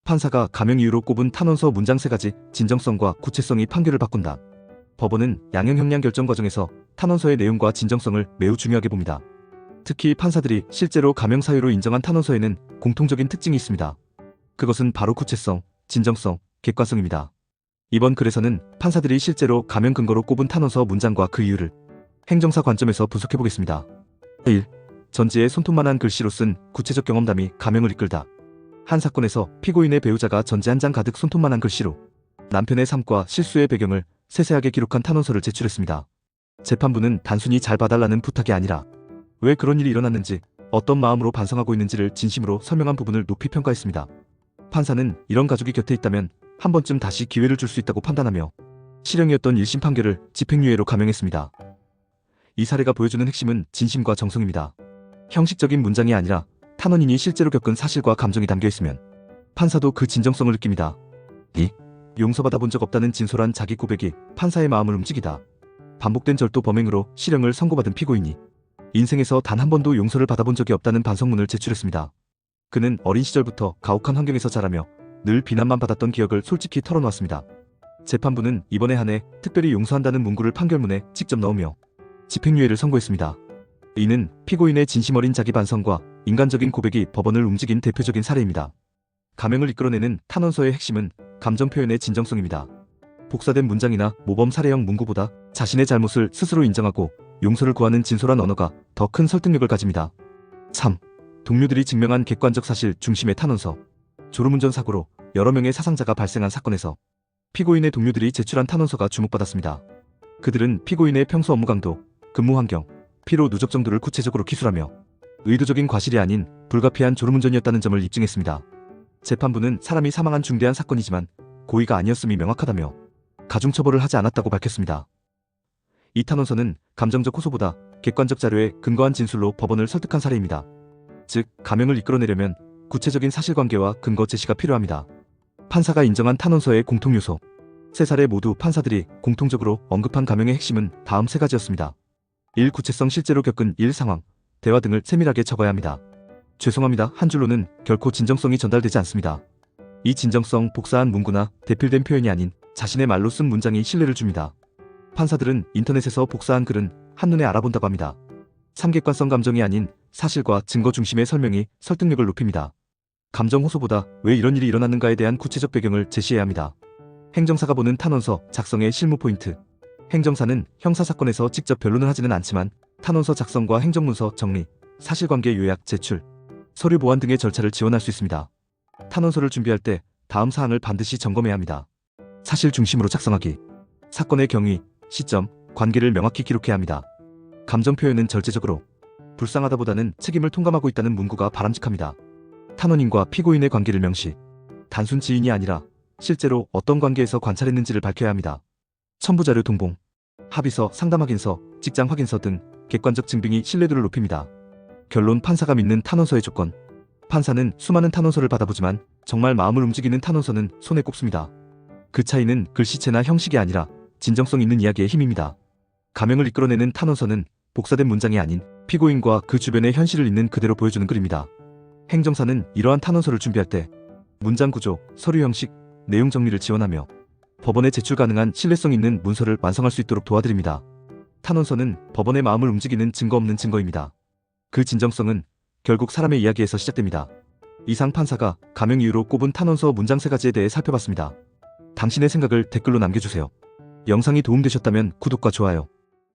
판사가 감형 이유로 꼽은 탄원서 문장 3가지, 진정성과 구체성이 판결을 바꾼다. 법원은 양형 형량 결정 과정에서 탄원서의 내용과 진정성을 매우 중요하게 봅니다. 특히 판사들이 실제로 감형 사유로 인정한 탄원서에는 공통적인 특징이 있습니다. 그것은 바로 구체성, 진정성, 객관성입니다. 이번 글에서는 판사들이 실제로 감형 근거로 꼽은 탄원서 문장과 그 이유를 행정사 관점에서 분석해보겠습니다. 1. 전지의 손톱만한 글씨로 쓴 구체적 경험담이 감형을 이끌다. 한 사건에서 피고인의 배우자가 전지 한 장 가득 손톱만한 글씨로 남편의 삶과 실수의 배경을 세세하게 기록한 탄원서를 제출했습니다. 재판부는 단순히 잘 봐달라는 부탁이 아니라 왜 그런 일이 일어났는지, 어떤 마음으로 반성하고 있는지를 진심으로 설명한 부분을 높이 평가했습니다. 판사는 이런 가족이 곁에 있다면 한 번쯤 다시 기회를 줄 수 있다고 판단하며 실형이었던 1심 판결을 집행유예로 감형했습니다. 이 사례가 보여주는 핵심은 진심과 정성입니다. 형식적인 문장이 아니라 탄원인이 실제로 겪은 사실과 감정이 담겨있으면 판사도 그 진정성을 느낍니다. 2. 용서받아 본 적 없다는 진솔한 자기 고백이 판사의 마음을 움직이다. 반복된 절도 범행으로 실형을 선고받은 피고인이 인생에서 단 한 번도 용서를 받아본 적이 없다는 반성문을 제출했습니다. 그는 어린 시절부터 가혹한 환경에서 자라며 늘 비난만 받았던 기억을 솔직히 털어놓았습니다. 재판부는 이번에 한해 특별히 용서한다는 문구를 판결문에 직접 넣으며 집행유예를 선고했습니다. 이는 피고인의 진심 어린 자기 반성과 인간적인 고백이 법원을 움직인 대표적인 사례입니다. 감형을 이끌어내는 탄원서의 핵심은 감정 표현의 진정성입니다. 복사된 문장이나 모범 사례형 문구보다 자신의 잘못을 스스로 인정하고 용서를 구하는 진솔한 언어가 더 큰 설득력을 가집니다. 3. 동료들이 증명한 객관적 사실 중심의 탄원서. 졸음운전 사고로 여러 명의 사상자가 발생한 사건에서 피고인의 동료들이 제출한 탄원서가 주목받았습니다. 그들은 피고인의 평소 업무 강도, 근무 환경, 피로 누적 정도를 구체적으로 기술하며 의도적인 과실이 아닌 불가피한 졸음운전이었다는 점을 입증했습니다. 재판부는 사람이 사망한 중대한 사건이지만 고의가 아니었음이 명확하다며 가중처벌을 하지 않았다고 밝혔습니다. 이 탄원서는 감정적 호소보다 객관적 자료에 근거한 진술로 법원을 설득한 사례입니다. 즉, 감형을 이끌어내려면 구체적인 사실관계와 근거 제시가 필요합니다. 판사가 인정한 탄원서의 공통요소. 3사례 모두 판사들이 공통적으로 언급한 감형의 핵심은 다음 3가지였습니다. 1. 구체성. 실제로 겪은 일 상황, 대화 등을 세밀하게 적어야 합니다. 죄송합니다 한 줄로는 결코 진정성이 전달되지 않습니다. 이 진정성, 복사한 문구나 대필된 표현이 아닌 자신의 말로 쓴 문장이 신뢰를 줍니다. 판사들은 인터넷에서 복사한 글은 한눈에 알아본다고 합니다. 3. 객관성. 감정이 아닌 사실과 증거 중심의 설명이 설득력을 높입니다. 감정 호소보다 왜 이런 일이 일어났는가에 대한 구체적 배경을 제시해야 합니다. 행정사가 보는 탄원서 작성의 실무 포인트. 행정사는 형사사건에서 직접 변론을 하지는 않지만 탄원서 작성과 행정문서 정리, 사실관계 요약 제출, 서류 보완 등의 절차를 지원할 수 있습니다. 탄원서를 준비할 때 다음 사항을 반드시 점검해야 합니다. 사실 중심으로 작성하기. 사건의 경위, 시점, 관계를 명확히 기록해야 합니다. 감정 표현은 절제적으로. 불쌍하다보다는 책임을 통감하고 있다는 문구가 바람직합니다. 탄원인과 피고인의 관계를 명시. 단순 지인이 아니라 실제로 어떤 관계에서 관찰했는지를 밝혀야 합니다. 첨부자료 동봉, 합의서, 상담확인서, 직장 확인서 등 객관적 증빙이 신뢰도를 높입니다. 결론. 판사가 믿는 탄원서의 조건. 판사는 수많은 탄원서를 받아보지만 정말 마음을 움직이는 탄원서는 손에 꼽습니다. 그 차이는 글씨체나 형식이 아니라 진정성 있는 이야기의 힘입니다. 감형을 이끌어내는 탄원서는 복사된 문장이 아닌 피고인과 그 주변의 현실을 있는 그대로 보여주는 글입니다. 행정사는 이러한 탄원서를 준비할 때 문장 구조, 서류 형식, 내용 정리를 지원하며 법원에 제출 가능한 신뢰성 있는 문서를 완성할 수 있도록 도와드립니다. 탄원서는 법원의 마음을 움직이는 증거 없는 증거입니다. 그 진정성은 결국 사람의 이야기에서 시작됩니다. 이상 판사가 감형 이유로 꼽은 탄원서 문장 3가지에 대해 살펴봤습니다. 당신의 생각을 댓글로 남겨주세요. 영상이 도움되셨다면 구독과 좋아요,